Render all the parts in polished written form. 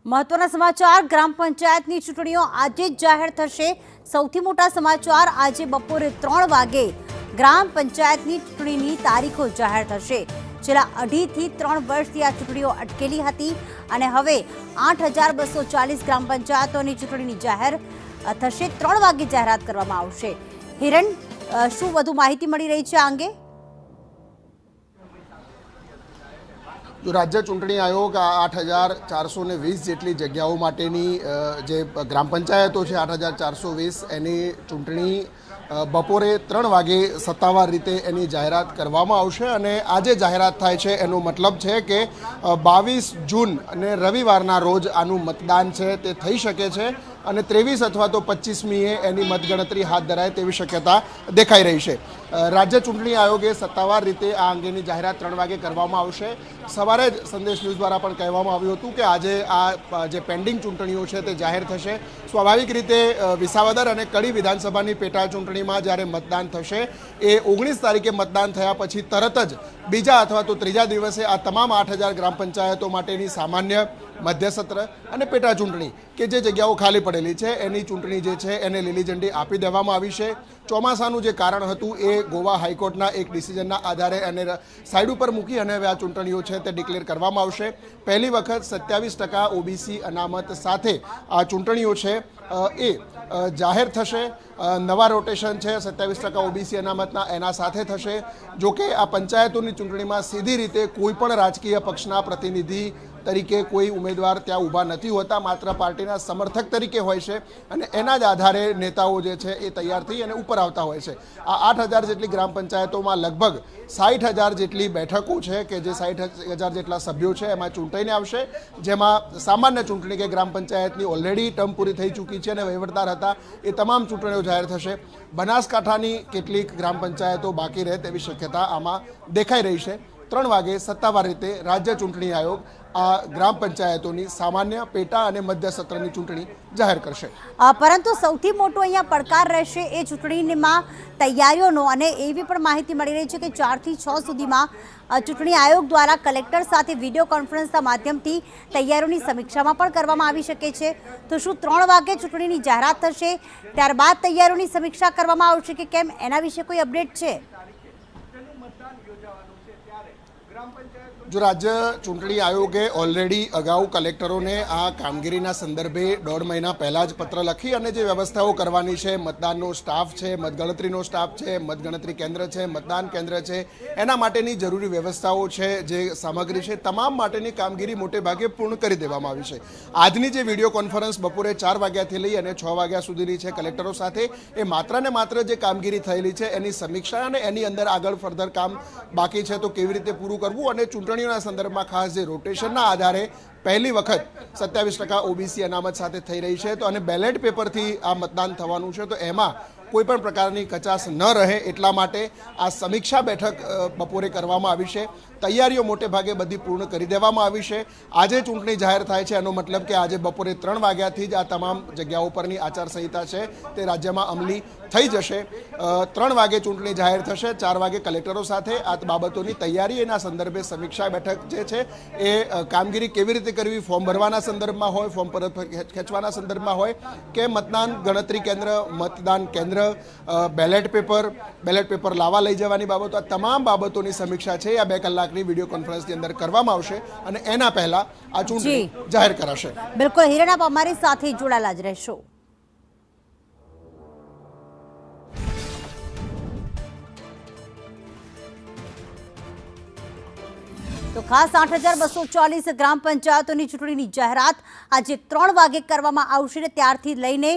મહત્વના સમાચાર ગ્રામ પંચાયતની ચૂંટણીઓ આજે જ જાહેર થશે। સૌથી મોટા સમાચાર આજે બપોરે 3 વાગે ગ્રામ પંચાયતની ચૂંટણીની તારીખો જાહેર થશે। છેલ્લા 2.5 થી 3 વર્ષથી આ ચૂંટણીઓ અટકેલી હતી અને હવે 8240 ગ્રામ પંચાયતોની ચૂંટણીની જાહેર થશે। 3 વાગે જાહેરાત કરવામાં આવશે। હિરણ, શું વધુ માહિતી મળી રહી છે આ અંગે? जो राज्य चूंटणी आयोग 8420 જેટલી જગ્યાઓ માટેની જે ગ્રામ પંચાયતો છે 8420 એની ચૂંટણી બપોરે 3 વાગે સત્તાવાર રીતે એની જાહેરાત કરવામાં આવશે અને આજે જાહેરાત થાય છે એનો મતલબ છે કે 22 જૂન અને રવિવારના રોજ આનું મતદાન છે તે થઈ શકે છે અને 23 અથવા તો 25મીએ એની મતગણતરી હાથ ધરાય તેવી શક્યતા દેખાઈ રહી છે। રાજ્ય ચૂંટણી આયોગે સત્તાવાર રીતે આ અંગેની જાહેરાત 3 વાગે કરવામાં આવશે। સવારે જ સંદેશ ન્યૂઝ દ્વારા પણ કહેવામાં આવ્યું હતું કે આજે આ જે પેન્ડિંગ ચૂંટણીઓ છે તે જાહેર થશે। સ્વાભાવિક રીતે વિસાવદર અને કડી વિધાનસભાની પેટા ચૂંટણીમાં જ્યારે મતદાન થશે એ 19 તારીખે મતદાન થયા પછી તરત જ બીજા અથવા તો ત્રીજા દિવસે આ તમામ 8000 ગ્રામ પંચાયતો માટેની સામાન્ય મધ્ય સત્ર અને પેટા ચૂંટણી કે જે જગ્યાઓ ખાલી પડેલી છે એની ચૂંટણી જે છે એને લીલી ઝંડી આપી દેવામાં આવી છે। ચોમાસાનું જે કારણ હતું એ ગોવા હાઈકોર્ટના એક ડિસિઝનના આધારે અને સાઈડ ઉપર મૂકી અને હવે આ ચૂંટણીઓ છે તે ડિક્લેર કરવામાં આવશે। પહેલી વખત 27% ઓબીસી અનામત સાથે આ ચૂંટણીઓ છે એ જાહેર થશે। નવા રોટેશન છે 27% ઓબીસી અનામતના એના સાથે થશે। જોકે આ પંચાયતોની ચૂંટણીમાં સીધી રીતે કોઈ પણ રાજકીય પક્ષના પ્રતિનિધિ તરીકે કોઈ ઉમેદવાર ત્યાં ઊભા નથી હોતા, માત્ર પાર્ટીના સમર્થક તરીકે હોય છે અને એના જ આધારે નેતાઓ જે છે એ તૈયાર થઈ અને ઉપર આવતા હોય છે। આ 8000 જેટલી ગ્રામ પંચાયતોમાં લગભગ 60000 જેટલી બેઠકો છે કે જે 60000 જેટલા સભ્યો છે એમાં ચૂંટાઈને આવશે, જેમાં સામાન્ય ચૂંટણી કે ગ્રામ પંચાયતની ઓલરેડી ટર્મ પૂરી થઈ ચૂકી છે અને વહીવટદાર હતા એ તમામ ચૂંટણીઓ જાહેર થશે। બનાસકાંઠાની કેટલીક ગ્રામ પંચાયતો બાકી રહે તેવી શક્યતા આમાં દેખાઈ રહી છે। 3 વાગે સત્તાવાર રીતે રાજ્ય ચૂંટણી આયોગ આ ગ્રામ પંચાયતોની સામાન્ય પેટા અને મધ્ય સત્રની ચૂંટણી જાહેર કરશે। પરંતુ સૌથી મોટો અહીંયા પડકાર રહેશે એ ચૂંટણીમાં તૈયારીઓનો અને એવી પણ માહિતી મળી રહી છે કે 4 થી 6 સુધીમાં ચૂંટણી આયોગ દ્વારા કલેક્ટર સાથે વિડીયો કોન્ફરન્સના માધ્યમથી તૈયારીઓની સમીક્ષામાં પણ કરવામાં આવી શકે છે। તો શું 3 વાગે ચૂંટણીની જાહેરાત થશે ત્યારબાદ તૈયારીઓની સમીક્ષા કરવામાં આવશે કે કેમ, એના વિશે કોઈ અપડેટ છે? જો રાજ્ય ચૂંટણી આયોગે ઓલરેડી અગાઉ કલેક્ટરોને આ કામગીરીના સંદર્ભે 1.5 મહિના પહેલાં જ પત્ર લખી અને જે વ્યવસ્થાઓ કરવાની છે, મતદાનનો સ્ટાફ છે, મતગણતરીનો સ્ટાફ છે, મતગણતરી કેન્દ્ર છે, મતદાન કેન્દ્ર છે, એના માટેની જરૂરી વ્યવસ્થાઓ છે, જે સામગ્રી છે, તમામ માટેની કામગીરી મોટે ભાગે પૂર્ણ કરી દેવામાં આવી છે। આજની જે વિડીયો કોન્ફરન્સ બપોરે 4 વાગ્યાથી લઈ અને 6 વાગ્યા સુધીની છે કલેક્ટરો સાથે, એ માત્ર ને માત્ર જે કામગીરી થયેલી છે એની સમીક્ષા અને એની અંદર આગળ ફર્ધર કામ બાકી છે તો કેવી રીતે પૂરું કરવું અને ચૂંટણીઓના સંદર્ભમાં ખાસ જે રોટેશનના આધારે પહેલી વખત 27% ઓબીસી અનામત સાથે થઈ રહી છે તો અને બેલેટ પેપરથી આ મતદાન થવાનું છે તો એમાં કોઈ પણ પ્રકારની કચાશ ન રહે એટલા માટે આ સમીક્ષા બેઠક બપોરે કરવામાં આવી છે। તૈયારીઓ મોટે ભાગે બધી પૂર્ણ કરી દેવામાં આવી છે। આજે ચૂંટણી જાહેર થાય છે એનો મતલબ કે આજે બપોરે 3 વાગ્યાથી જ આ તમામ જગ્યાઓ પરની આચારસંહિતા છે તે રાજ્યમાં અમલી થઈ જશે। 3 વાગે ચૂંટણી જાહેર થશે, 4 વાગે કલેક્ટરો સાથે આ બાબતોની તૈયારી એના સંદર્ભે સમીક્ષા બેઠક જે છે એ કામગીરી કેવી રીતે કરવી, ફોર્મ ભરવાના સંદર્ભમાં હોય, ફોર્મ પરત ખેંચવાના સંદર્ભમાં હોય કે મતદાન ગણતરી કેન્દ્ર, મતદાન કેન્દ્ર, બેલેટ પેપર લાવવા લઈ જવાની બાબતો, આ તમામ બાબતોની સમીક્ષા છે આ 2 કલાકની વિડીયો કોન્ફરન્સની અંદર કરવામાં આવશે અને એના પહેલા આ ચૂંટણી જાહેર કરાશે। બિલકુલ હિરણ, આપ અમારી સાથે જોડાયેલા જ રહેશો। તો ખાસ 8240 ગ્રામ પંચાયતોની ચૂંટણીની જાહેરાત આજે 3 વાગે કરવામાં આવશે ને ત્યારથી લઈને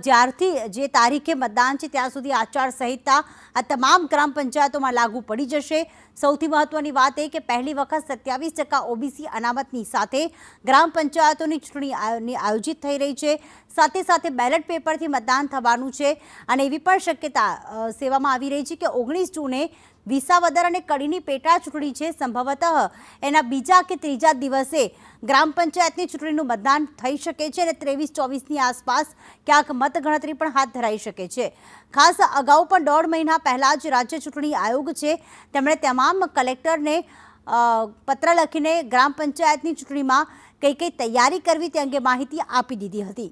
જ્યારથી જે તારીખે મતદાન છે ત્યાં સુધી આચારસંહિતા આ તમામ ગ્રામ પંચાયતોમાં લાગુ પડી જશે। સૌથી મહત્વની વાત એ કે પહેલી વખત 27% ઓબીસી અનામતની સાથે ગ્રામ પંચાયતોની ચૂંટણી આયોજિત થઈ રહી છે। સાથે સાથે બેલેટ પેપરથી મતદાન થવાનું છે અને એવી પણ શક્યતા સેવામાં આવી રહી છે કે 19 જૂને વિસાવદર અને કડીની પેટા ચૂંટણી છે, સંભવતઃ એના બીજા કે ત્રીજા દિવસે ગ્રામ પંચાયતની ચૂંટણીનું મતદાન થઈ શકે છે અને 23-24ની આસપાસ ક્યાંક મતગણતરી પણ હાથ ધરાઈ શકે છે। ખાસ અગાઉ પણ 1.5 મહિના પહેલાં જ રાજ્ય ચૂંટણી આયોગ છે તેમણે તમામ કલેક્ટરને પત્ર લખીને ગ્રામ પંચાયતની ચૂંટણીમાં કઈ કઈ તૈયારી કરવી તે અંગે માહિતી આપી દીધી હતી।